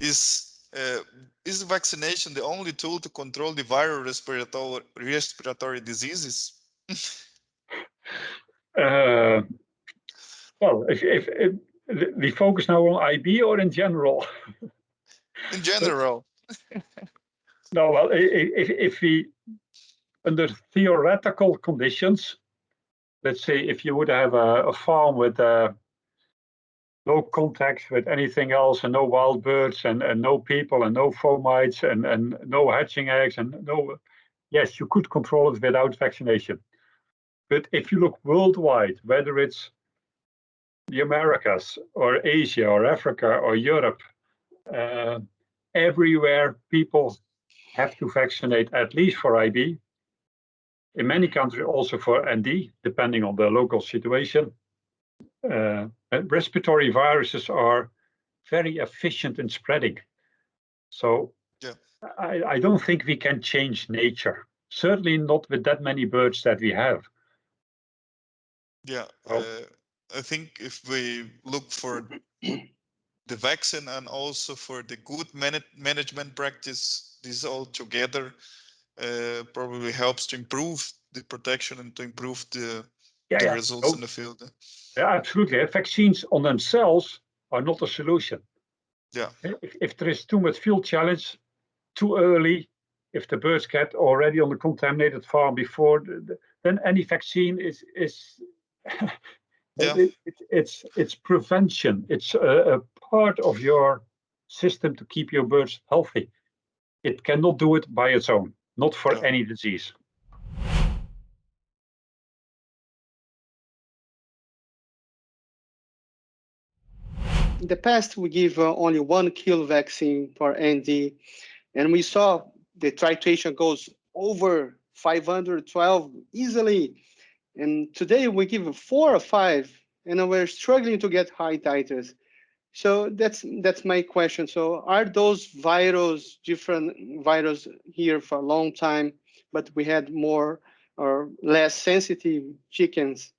is vaccination the only tool to control the viral respiratory diseases? Well, if we focus now on IB or in general? In general. No, well, if we, under theoretical conditions, let's say if you would have a farm with no contact with anything else and no wild birds and no people and no fomites and no hatching eggs and no, yes, you could control it without vaccination. But if you look worldwide, whether it's the Americas or Asia or Africa or Europe, everywhere people have to vaccinate at least for IB. In many countries also for ND, depending on the local situation. Respiratory viruses are very efficient in spreading. So yeah. I don't think we can change nature. Certainly not with that many birds that we have. Yeah, I think if we look for the vaccine and also for the good management practice, this all together probably helps to improve the protection and to improve the results in the field. Yeah, absolutely. Vaccines on themselves are not a solution. Yeah. If there is too much field challenge, too early, if the birds get already on the contaminated farm before, then any vaccine is yeah. it's prevention. It's a part of your system to keep your birds healthy. It cannot do it by its own, not for any disease. In the past, we give only one kill vaccine for ND, and we saw the titration goes over 512 easily. And today we give 4 or 5, and we're struggling to get high titers. So that's my question. So are those virus different virus here for a long time, but we had more or less sensitive chickens?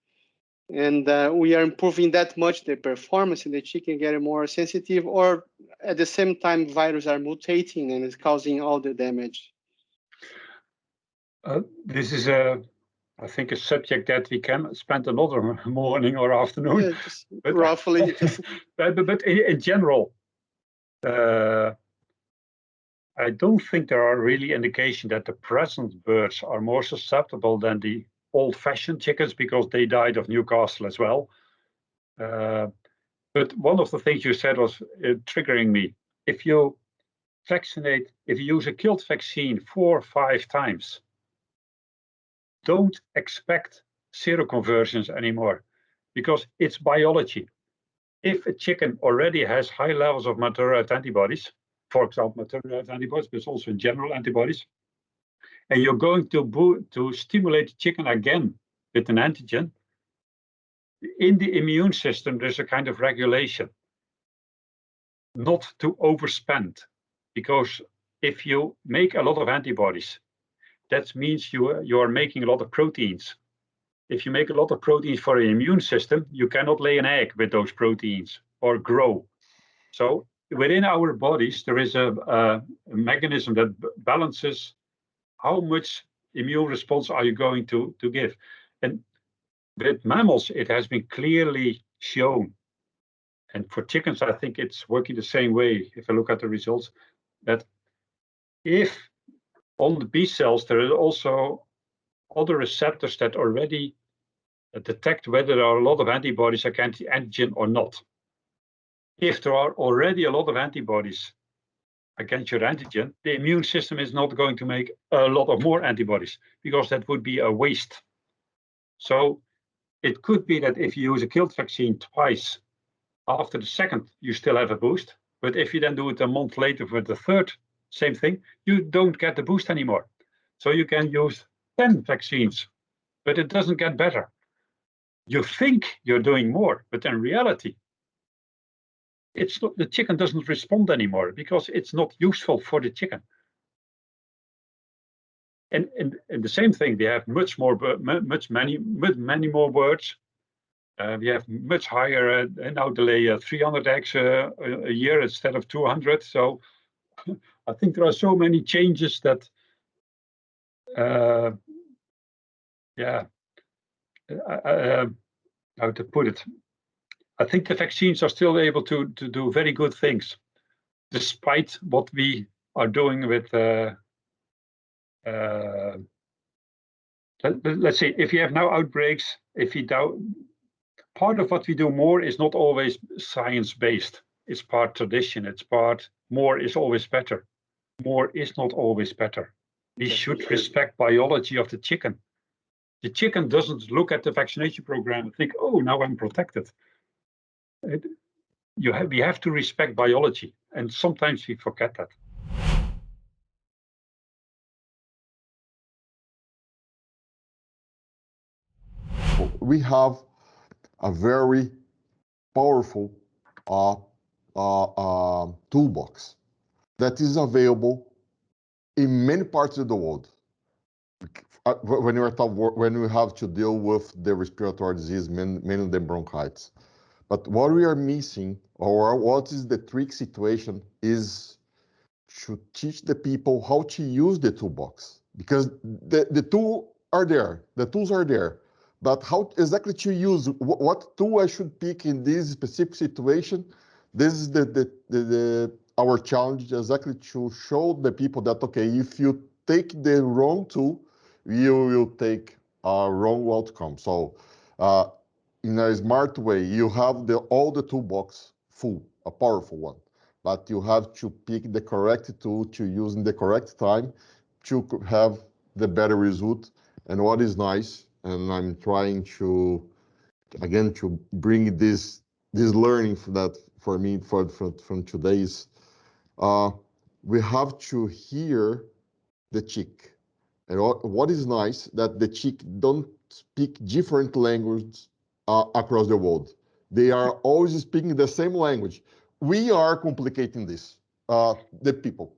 And we are improving that much the performance, and the chicken getting more sensitive, or at the same time viruses are mutating and it's causing all the damage? This is I think a subject that we can spend another morning or afternoon. Yeah, just roughly. But in general, I don't think there are really indications that the present birds are more susceptible than the old-fashioned chickens, because they died of Newcastle as well. But one of the things you said was triggering me. If you vaccinate, if you use a killed vaccine 4 or 5 times, don't expect seroconversions anymore, because it's biology. If a chicken already has high levels of maternal antibodies, for example, maternal antibodies, but also in general antibodies, and you're going to stimulate the chicken again with an antigen, in the immune system, there's a kind of regulation not to overspend, because if you make a lot of antibodies, that means you are making a lot of proteins. If you make a lot of proteins for an immune system, you cannot lay an egg with those proteins or grow. So within our bodies, there is a mechanism that balances how much immune response are you going to give. And with mammals, it has been clearly shown. And for chickens, I think it's working the same way. If I look at the results, that if on the B cells, there are also other receptors that already detect whether there are a lot of antibodies against the antigen or not. If there are already a lot of antibodies against your antigen, the immune system is not going to make a lot of more antibodies, because that would be a waste. So it could be that if you use a killed vaccine twice, after the second, you still have a boost. But if you then do it a month later with the third, same thing, you don't get the boost anymore. So you can use 10 vaccines, but it doesn't get better. You think you're doing more, but in reality, it's not, the chicken doesn't respond anymore, because it's not useful for the chicken. And the same thing, they have many more birds, We have much higher now delay 300 eggs a year instead of 200. So I think there are so many changes that, yeah, how to put it. I think the vaccines are still able to do very good things, despite what we are doing with. Let's say if you have now outbreaks, if you part of what we do more is not always science-based. It's part tradition. It's part more is always better. More is not always better. We should respect biology of the chicken. The chicken doesn't look at the vaccination program and think, oh, now I'm protected. We have to respect biology, and sometimes we forget that. We have a very powerful toolbox that is available in many parts of the world. When we have to deal with the respiratory disease, mainly the bronchitis. But what we are missing, or what is the trick situation, is to teach the people how to use the toolbox. Because the tools are there, but how exactly to use, what tool I should pick in this specific situation, this is our challenge, exactly to show the people that, okay, if you take the wrong tool, you will take a wrong outcome. So in a smart way, you have all the toolbox full, a powerful one, but you have to pick the correct tool to use in the correct time to have the better result. And what is nice, and I'm trying to, again, to bring this learning for me from today's, we have to hear the chick. And what is nice that the chick don't speak different languages across the world. They are always speaking the same language. We are complicating this, the people.